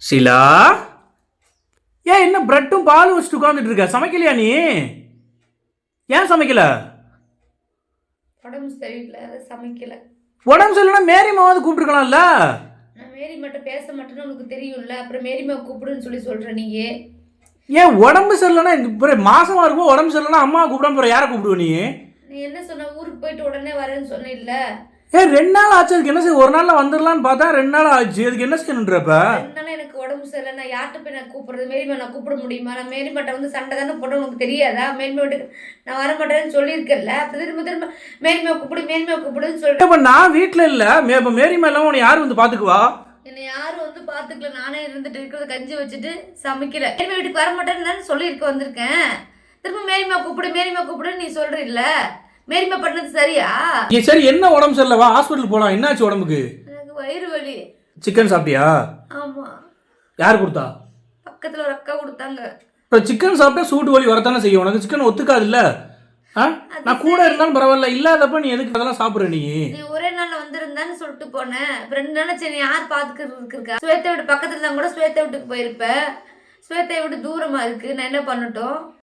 ஷீலா, ஏன் என்ன பிரெட்டும் பாலும் வச்சுட்டு உட்காந்துட்டு இருக்க? சமைக்கலையா நீ? ஏன் சமைக்கல? உடம்பு சரியில்லை, அதை சமைக்கல. உடம்பு சரியில்லைன்னா மேரிமாவது கூப்பிட்டுருக்கலாம்ல. நான் மேரிமாட்ட பேச மாட்டேன்னு உனக்கு தெரியும்ல, அப்புறம் மேரிமா கூப்பிடுன்னு சொல்ற நீங்க. ஏன் உடம்பு சரியில்லைன்னா மாசமா இருக்கும், உடம்பு சரியில்லைன்னா அம்மா கூப்பிடாம போற யாரை கூப்பிடுவ நீ? நீ என்ன சொன்ன, ஊருக்கு போயிட்டு உடனே வரேன்னு சொன்ன. ஏன் 2 நாள் ஆச்சு, அதுக்கு என்ன செய்ய? ஒரு நாள்ல வந்துடலான்னு பார்த்தா 2 நாள் ஆச்சு, அதுக்கு என்ன செய்யணுன்றப்ப? 2 நாள் எனக்கு உடம்பு சரியில்லை, நான் யார்கிட்ட போய் நான் கூப்பிடுறது? மேரிமா நான் கூப்பிட முடியுமா? நான் மேரிமாட்ட வந்து சண்டை தானே போட உனக்கு தெரியாதா? மேரிமா வீட்டுக்கு நான் வர மாட்டேன்னு சொல்லியிருக்கேன்ல, அப்போ திரும்ப திரும்ப மேரிமா கூப்பிடுன்னு சொல்லிட்டு. இப்ப நான் வீட்டுல இல்ல, இப்ப மேரிமா இல்லாம உன்னை யாரு வந்து பாத்துக்குவா? என்னை யாரும் வந்து பார்த்துக்கல, நானே இருந்துட்டு இருக்கிறத கஞ்சி வச்சுட்டு சமைக்கல. மேரிமா வீட்டுக்கு வர மாட்டேன்னு தானே சொல்லியிருக்க வந்திருக்கேன். திரும்ப மேரிமா கூப்பிடுன்னு நீ சொல்றீல்ல, மேரிமா பண்ணது சரியா? சரி, என்ன உடம்பு சரியில்லை? வா ஹாஸ்பிட்டல் போலாம். என்னாச்சு உடம்புக்கு? எனக்கு வயிறு வலி. சிக்கன் சாப்பிட்டியா? ஆமா. யார் கொடுத்தா? பக்கத்துல ஒரு அக்கா கொடுத்தாங்க. இப்போ சிக்கன் சாப்பிட்டா சூடு வலி வரத்தானே செய்யும். உனக்கு சிக்கன் ஒத்துக்காது இல்ல? நான் கூட இருந்தாலும் பரவாயில்ல, இல்லாதப்ப நீ எதுக்கு அதெல்லாம் சாப்பிட்ற? நீ ஒரே நாள்ல வந்திருந்தான்னு சொல்லிட்டு போனேன். 2 நாள் சரி யார் பாத்துக்கிறதுக்கு இருக்கா? ஸ்வேதா வீட்டு பக்கத்துல தான் கூட ஸ்வேதா வீட்டுக்கு போயிருப்ப. ஸ்வேதா வீட்டு தூரமா இருக்கு, நான் என்ன பண்ணட்டும்?